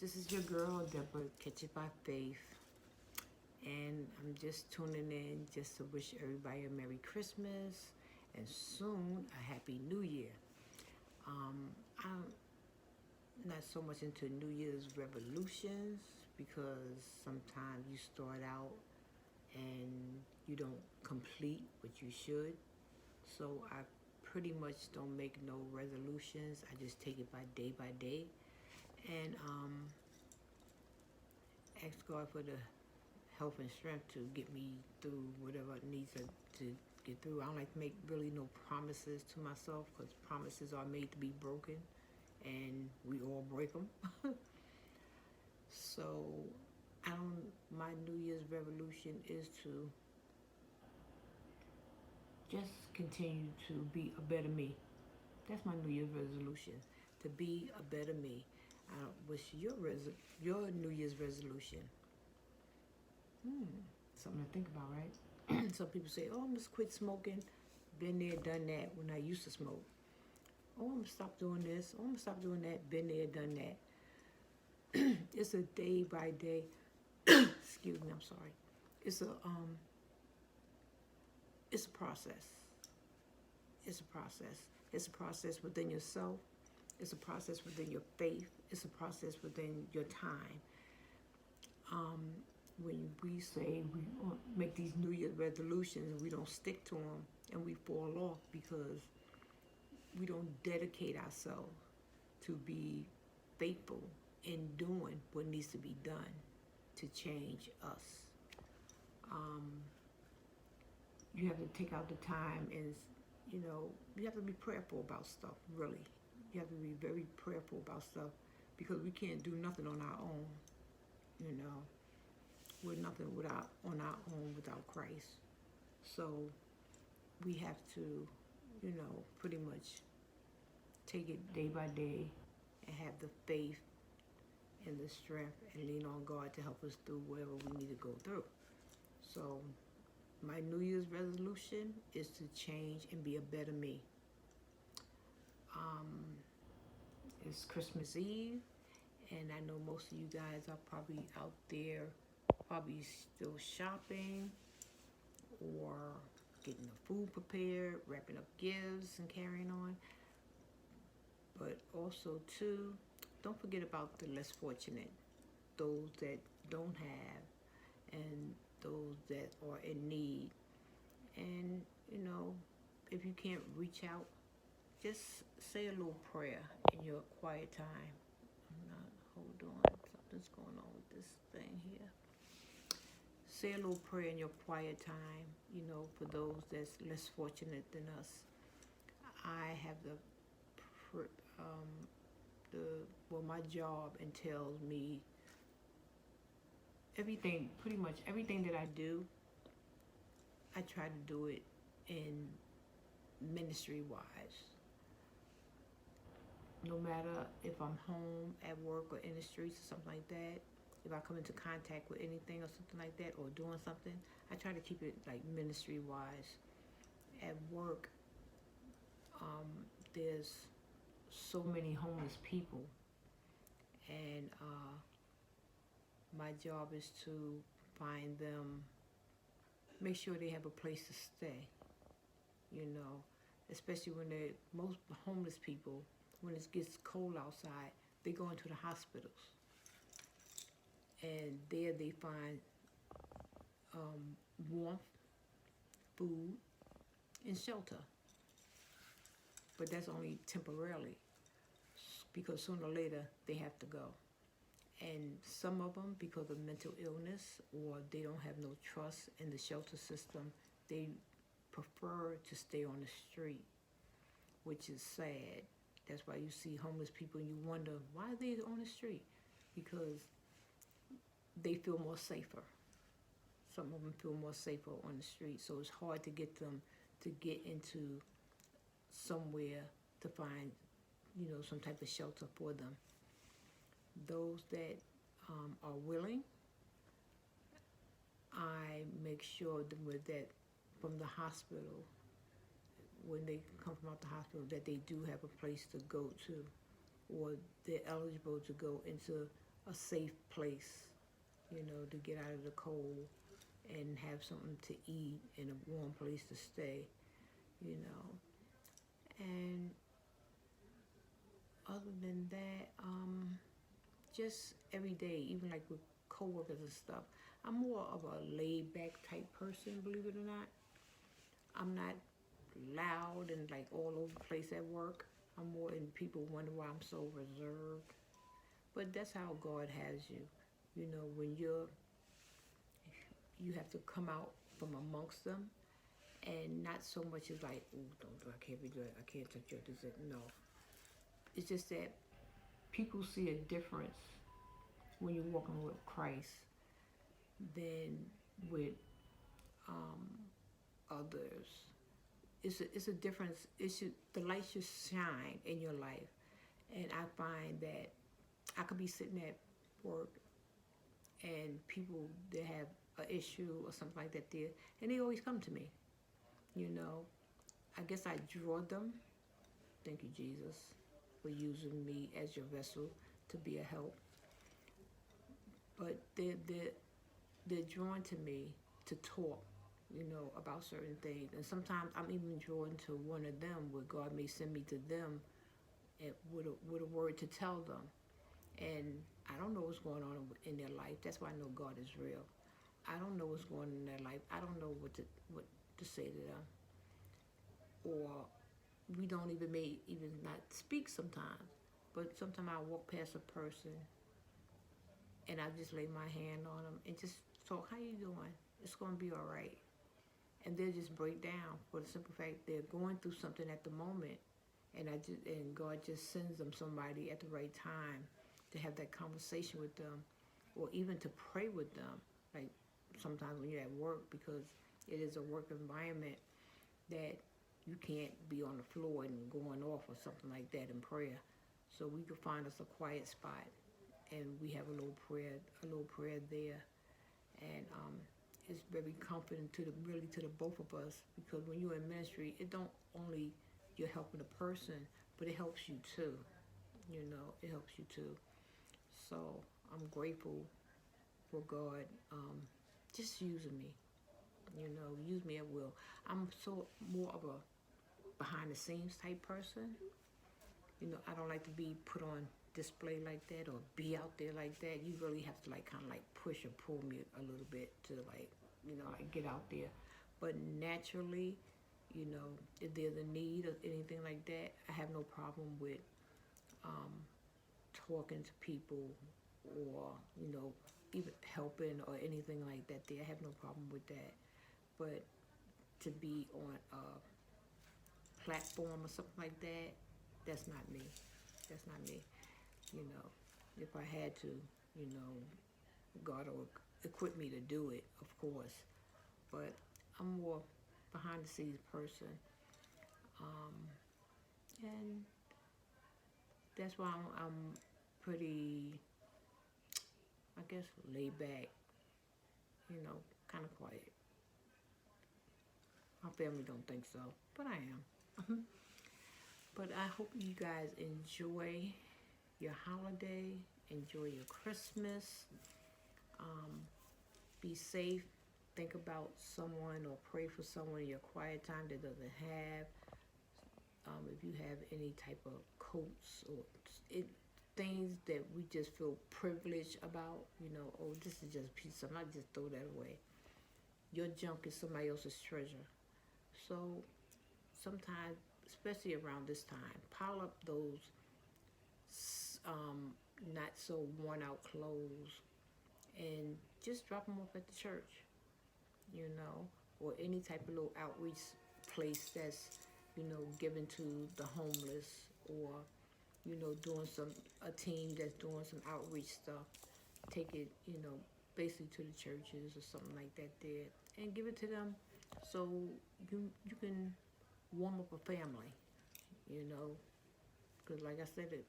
This is your girl, Deborah, Catch It by Faith. And I'm just tuning in just to wish everybody a Merry Christmas and soon a Happy New Year. I'm not so much into New Year's resolutions because sometimes you start out and you don't complete what you should. So I pretty much don't make no resolutions. I just take it by day. And ask God for the health and strength to get me through whatever it needs to get through. I don't like to make really no promises to myself because promises are made to be broken and we all break them. So my New Year's resolution is to just continue to be a better me. That's my New Year's resolution, to be a better me. What's your New Year's resolution? Something to think about, right? Some people say, "Oh, I'm just quit smoking." Been there, done that. When I used to smoke. Oh, I'm gonna stop doing this. Oh, I'm gonna stop doing that. Been there, done that. It's a day by day. Excuse me. I'm sorry. It's it's a process. It's a process. It's a process within yourself. It's a process within your faith. It's a process within your time. When we say we make these New Year's resolutions, we don't stick to them and we fall off because we don't dedicate ourselves to be faithful in doing what needs to be done to change us. You have to take out the time and, you have to be prayerful about stuff, really. You have to be very prayerful about stuff because we can't do nothing on our own, you know. We're nothing on our own without Christ. So we have to, pretty much take it day by day and have the faith and the strength and lean on God to help us through whatever we need to go through. So my New Year's resolution is to change and be a better me. It's Christmas Eve, and I know most of you guys are probably out there, probably still shopping or getting the food prepared, wrapping up gifts and carrying on. But also, too, don't forget about the less fortunate, those that don't have, and those that are in need. And, if you can't reach out, just say a little prayer in your quiet time. Hold on, something's going on with this thing here. Say a little prayer in your quiet time, for those that's less fortunate than us. I have my job entails me everything, pretty much everything that I do, I try to do it in ministry wise. No matter if I'm home, at work, or in the streets or something like that, if I come into contact with anything or something like that, or doing something, I try to keep it like ministry wise. At work, there's so many homeless people, and my job is to find them, make sure they have a place to stay, especially when most homeless people, when it gets cold outside, they go into the hospitals, and there they find warmth, food, and shelter. But that's only temporarily, because sooner or later they have to go. And some of them, because of mental illness or they don't have no trust in the shelter system, they prefer to stay on the street, which is sad. That's why you see homeless people and you wonder, why are they on the street? Because they feel more safer. Some of them feel more safer on the street, so it's hard to get them to get into somewhere to find, some type of shelter for them. Those that are willing, I make sure that from the hospital, when they come from out the hospital, that they do have a place to go to, or they're eligible to go into a safe place, to get out of the cold and have something to eat and a warm place to stay, you know. And other than that, just every day, even like with coworkers and stuff, I'm more of a laid back type person, believe it or not. I'm not loud and like all over the place at work. I'm more, and people wonder why I'm so reserved. But that's how God has you. When you have to come out from amongst them, and not so much as like, oh, don't do, I can't be doing, I can't touch your dessert. No, it's just that people see a difference when you're walking with Christ than with others. It's a difference. The light should shine in your life, and I find that I could be sitting at work and people that have an issue or something like that there, and they always come to me. I guess I draw them. Thank you, Jesus, for using me as your vessel to be a help. But they're drawn to me to talk, about certain things. And sometimes I'm even drawn to one of them where God may send me to them with a word to tell them. And I don't know what's going on in their life. That's why I know God is real. I don't know what's going on in their life. I don't know what to say to them. Or we don't even not speak sometimes. But sometimes I walk past a person and I just lay my hand on them and just talk, how you doing? It's going to be all right. And they'll just break down for the simple fact they're going through something at the moment. And God just sends them somebody at the right time to have that conversation with them, or even to pray with them. Like sometimes when you're at work, because it is a work environment that you can't be on the floor and going off or something like that in prayer. So we could find us a quiet spot, and we have a little prayer there, and it's very comforting to the both of us, because when you're in ministry, it don't only you're helping a person, but it helps you too. It helps you too. So I'm grateful for God just using me. Use me at will. I'm so more of a behind the scenes type person. I don't like to be put on display like that or be out there like that. You really have to like kind of like push or pull me a little bit to like, like get out there. But naturally, if there's a need or anything like that, I have no problem with talking to people, or even helping or anything like that there. I have no problem with that. But to be on a platform or something like that, that's not me. That's not me. If I had to, God will equip me to do it, of course. But I'm more behind the scenes person. And that's why I'm pretty, I guess, laid back, kind of quiet. My family don't think so, but I am. But I hope you guys enjoy your holiday, enjoy your Christmas, be safe, think about someone or pray for someone in your quiet time that doesn't have. If you have any type of coats or things that we just feel privileged about, oh, this is just a piece of, I just throw that away. Your junk is somebody else's treasure. So sometimes, especially around this time, pile up those not so worn out clothes and just drop them off at the church, or any type of little outreach place that's, given to the homeless, or, doing a team that's doing some outreach stuff. Take it, basically to the churches or something like that there, and give it to them so you can warm up a family, because like I said,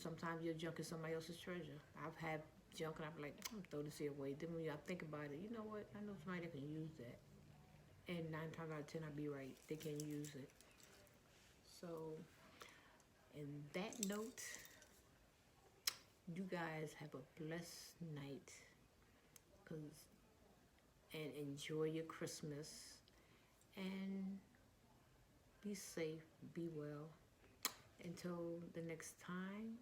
sometimes your junk is somebody else's treasure. I've had junk and I'm like, I'm gonna throw this here away. Then when I think about it, you know what? I know somebody that can use that. And 9 times out of 10, I'd be right. They can use it. So, in that note, you guys have a blessed night, and enjoy your Christmas, and be safe, be well. Until the next time,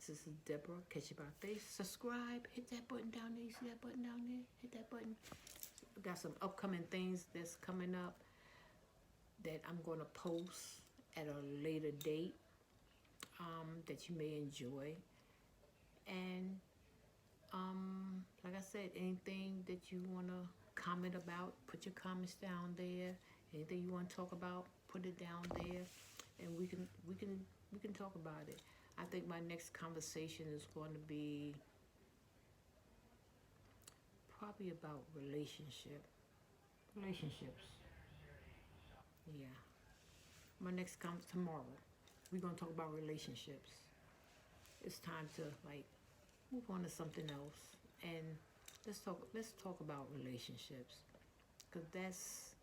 this is Deborah, Catch You By Faith. Subscribe, hit that button down there. You see that button down there? Hit that button. We got some upcoming things that's coming up that I'm going to post at a later date that you may enjoy. And like I said, anything that you want to comment about, put your comments down there. Anything you want to talk about, put it down there, and we can talk about it. I think my next conversation is going to be probably about relationships. Yeah. My next tomorrow. We're gonna talk about relationships. It's time to like move on to something else, and let's talk about relationships, because that's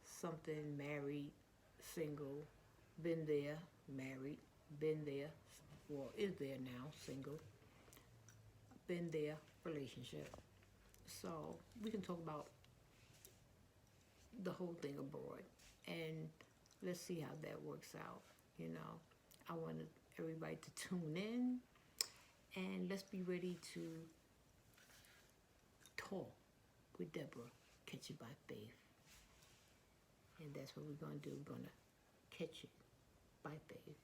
something married, single, been there, married, been there, well, is there now, single, been there, relationship. So we can talk about the whole thing abroad, and let's see how that works out. You know, I want everybody to tune in, and let's be ready to talk with Deborah, Catch It By Faith. And that's what we're going to do. We're going to catch it by faith.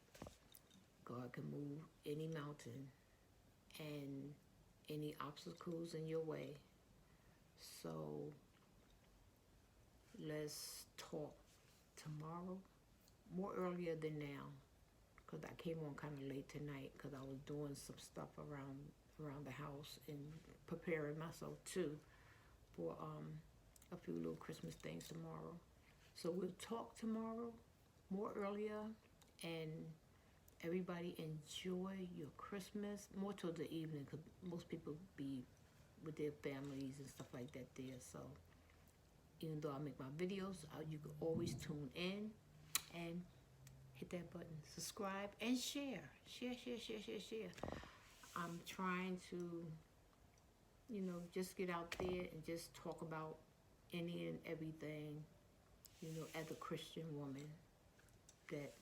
God can move any mountain and any obstacles in your way. So let's talk tomorrow, more earlier than now, because I came on kind of late tonight because I was doing some stuff around the house and preparing myself too for a few little Christmas things tomorrow. So we'll talk tomorrow, more earlier, and everybody enjoy your Christmas, more towards the evening, because most people be with their families and stuff like that there. So even though I make my videos, you can always tune in and hit that button, subscribe, and share. Share. I'm trying to, just get out there and just talk about any and everything, as a Christian woman, that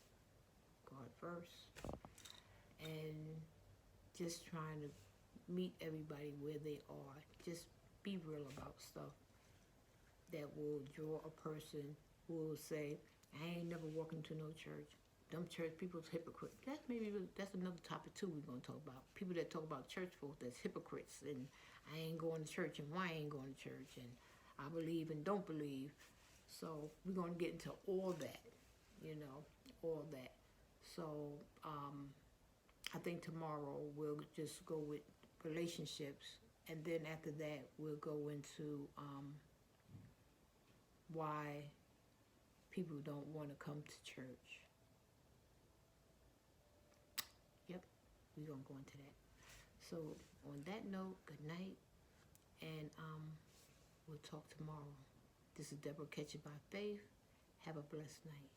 God first, and just trying to meet everybody where they are. Just be real about stuff that will draw a person who will say, I ain't never walking to no church. Them church people's hypocrites. That's another topic too we're gonna talk about. People that talk about church folks that's hypocrites, and I ain't going to church, and why I ain't going to church, and I believe and don't believe. So we're gonna get into all that, all that. So I think tomorrow we'll just go with relationships, and then after that we'll go into why people don't want to come to church. Yep, we're going to go into that. So on that note, good night, and we'll talk tomorrow. This is Deborah, Catch It By Faith. Have a blessed night.